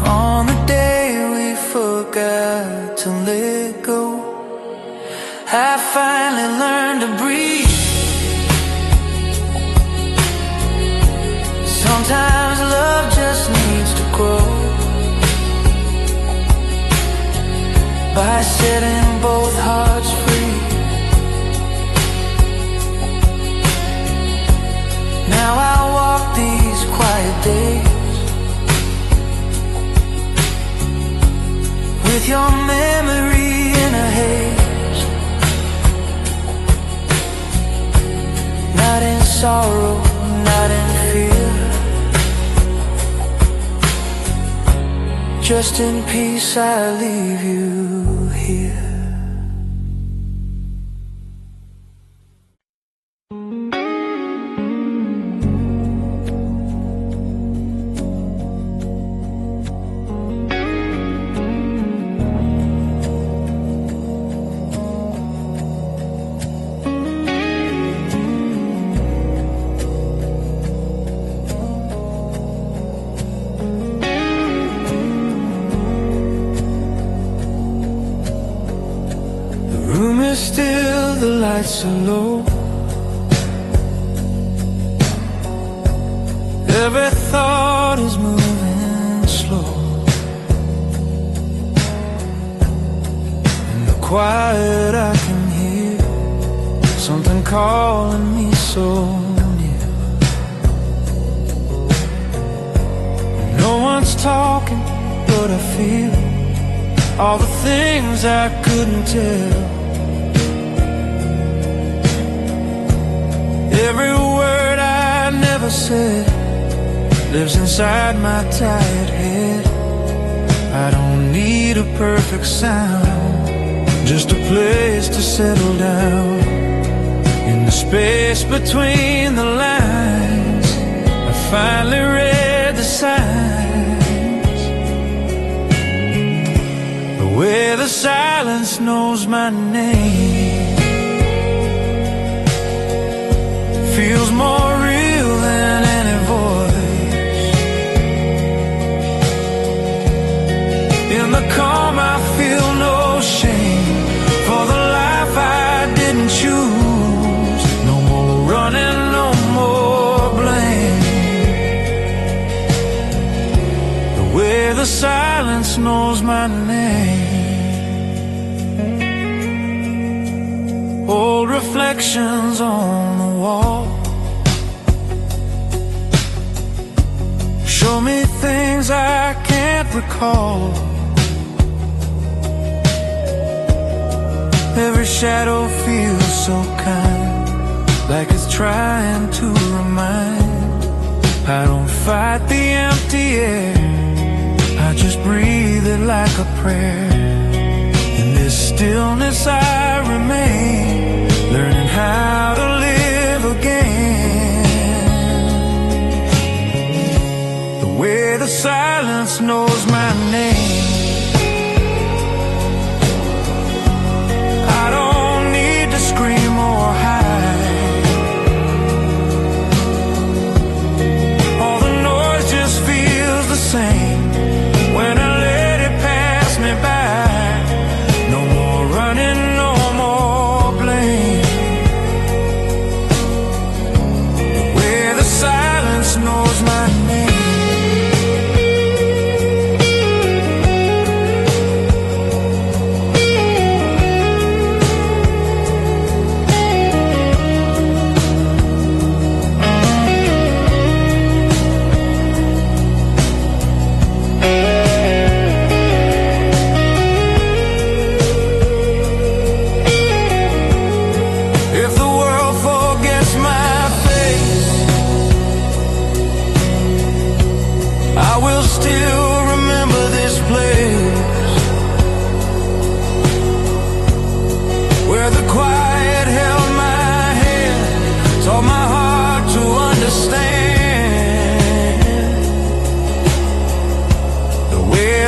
S2: On the day we forgot to let go, I finally learned to breathe. Sometimes love just needs to grow by setting both hearts free. Now I walk these quiet days with your memory in a haze, not in sorrow, not in fear, just in peace I leave you here. Still the lights are low, every thought is moving slow. In the quiet I can hear something calling me so near. No one's talking, but I feel all the things I couldn't tell. Every word I never said lives inside my tired head. I don't need a perfect sound, just a place to settle down. In the space between the lines, I finally read the signs, where the silence knows my name. the silence knows my name. Old reflections on the wall show me things I can't recall. Every shadow feels so kind, like it's trying to remind. I don't fight the empty air, I just breathe it like a prayer. In this stillness I remain, learning how to live again. The way the silence knows my name. I don't need to scream or hide. All the noise just feels the same when I let it pass me by. No more running, no more blame. Where the silence knows my name.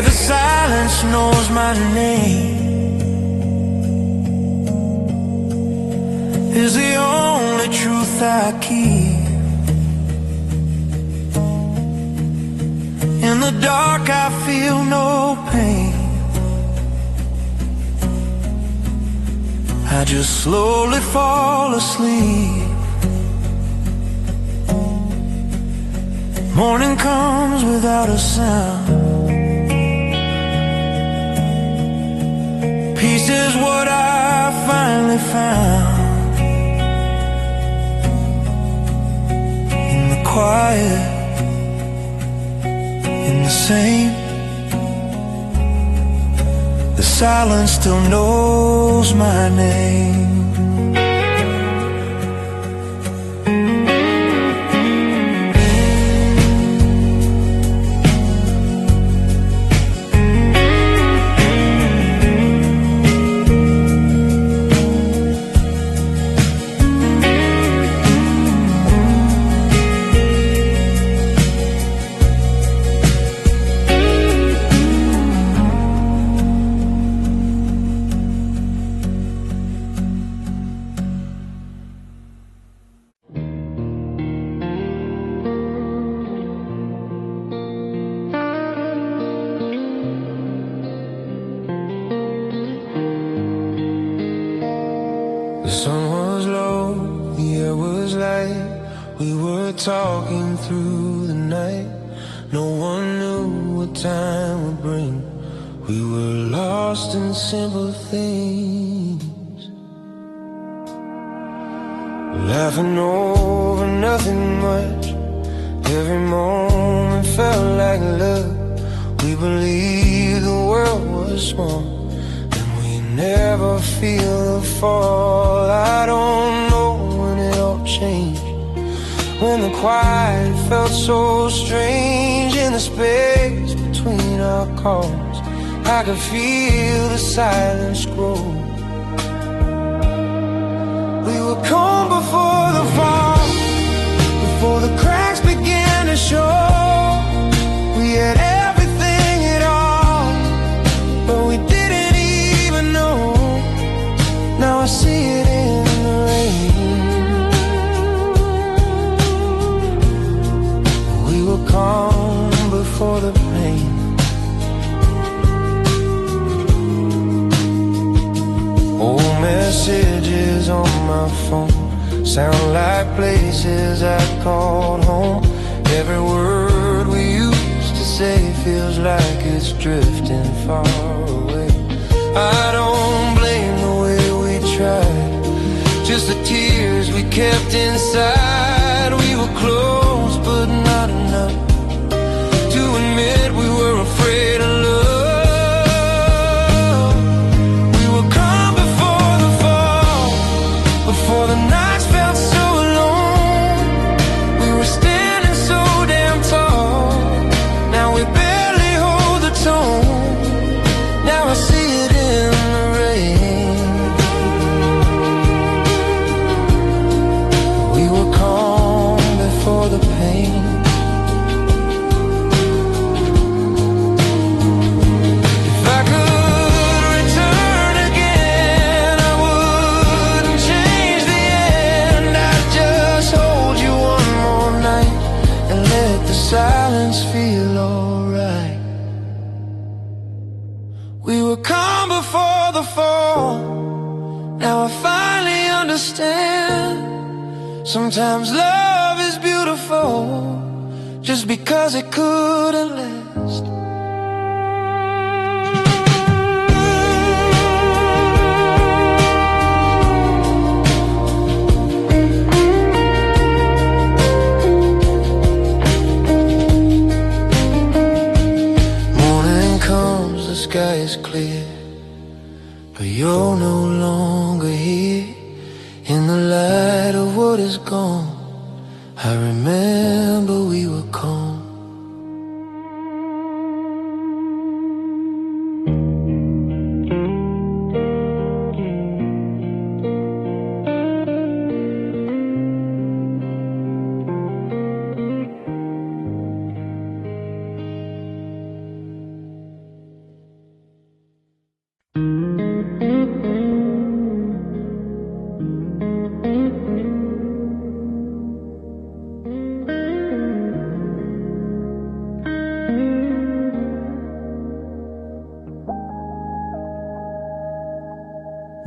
S2: The silence knows my name is the only truth I keep. In the dark I feel no pain, I just slowly fall asleep. Morning comes without a sound. Peace is what I finally found. In the quiet, in the same, the silence still knows my name.
S1: The sun was low, the air was light. We were talking through the night. No one knew what time would bring. We were lost in simple things, laughing over nothing much. Every moment felt like love. We believed the world was small, never feel the fall. I don't know when it all changed, when the quiet felt so strange. In the space between our calls, I could feel the silence grow. We were calm before the fall, before the cracks began to show. We had everything at all, but we didn't even know. Now I see it in the rain. We were calm before the pain. Old messages on my phone sound like places I called home. Every word we used to
S2: say feels like it's drifting far away. I don't blame the way we tried, just the tears we kept inside. We were close, but not enough to admit we were afraid of love. We were calm before the fall, before the nights felt so alone. We were standing so damn tall, now we barely hold the tone. Now I see it in the rain. We were calm before the pain. If I could return again, I wouldn't change the end. I'd just hold you one more night and let the silence feel alright. We were calm before the fall, now I finally understand. Sometimes love is beautiful just because it couldn't last. Morning comes, the sky is clear, but you're no longer here. In the light of what is gone, I remember we were calm.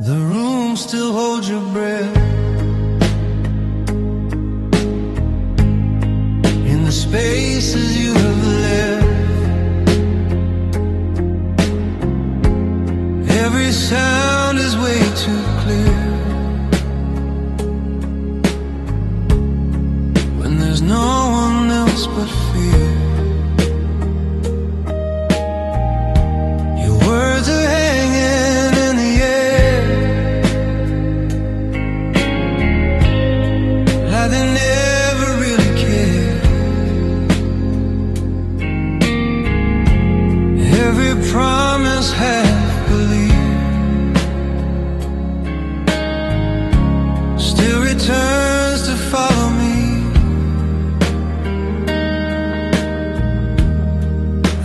S1: The room still holds your breath in the spaces you have left. Every sound is way too clear when there's no one else but fear. Your words are hanging in the air, like they never really cared. Every promise half believed still returns to follow me.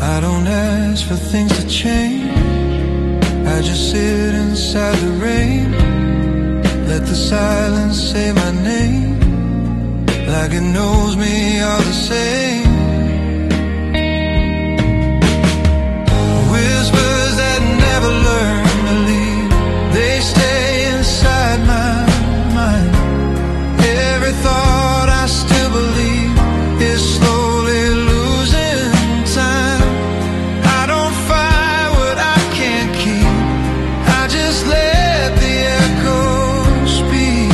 S1: I don't ask for things to change, I just sit inside the rain, let the silence say my name, like it knows me all the same. Whispers that never learn to leave, they stay inside my mind. Every thought I still believe is slowly losing time. I don't fight what I can't keep, I just let the echo speak.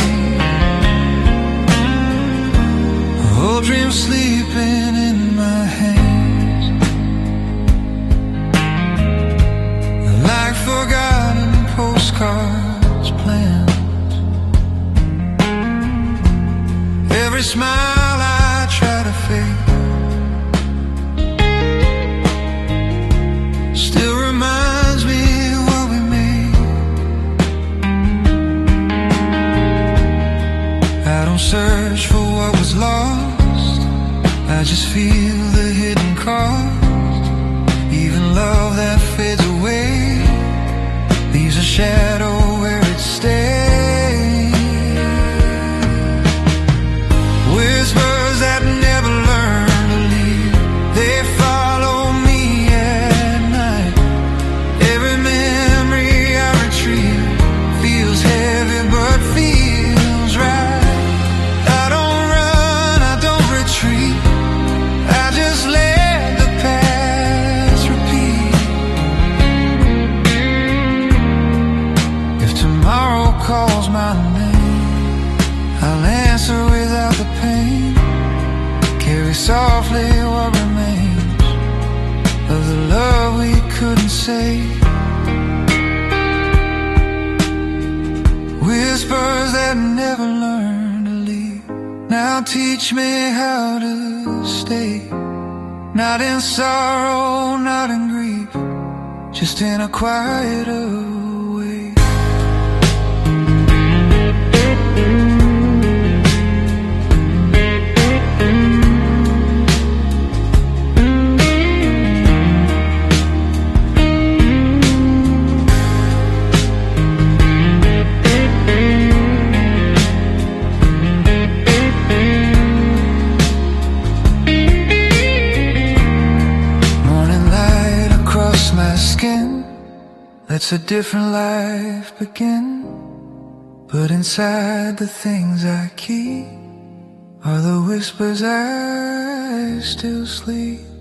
S1: Old dreams sleeping in my hands, like forgotten postcards planned. Every smile I try to fake still reminds me what we made. I don't search for what was lost, I just feel the hidden cost. Even love that fades away leaves a shadow where it stays. Whispers that never learn to leave, they follow me at night. Every memory I retrieve feels heavy but feels right. I don't run, I don't retreat, I just let the
S2: my name, I'll answer without the pain. Carry softly what remains of the love we couldn't say. Whispers that never learned to leave, now teach me how to stay. Not in sorrow, not in grief, just in a quieter way. Let's a different life begin. But inside the things I keep are the whispers I still sleep.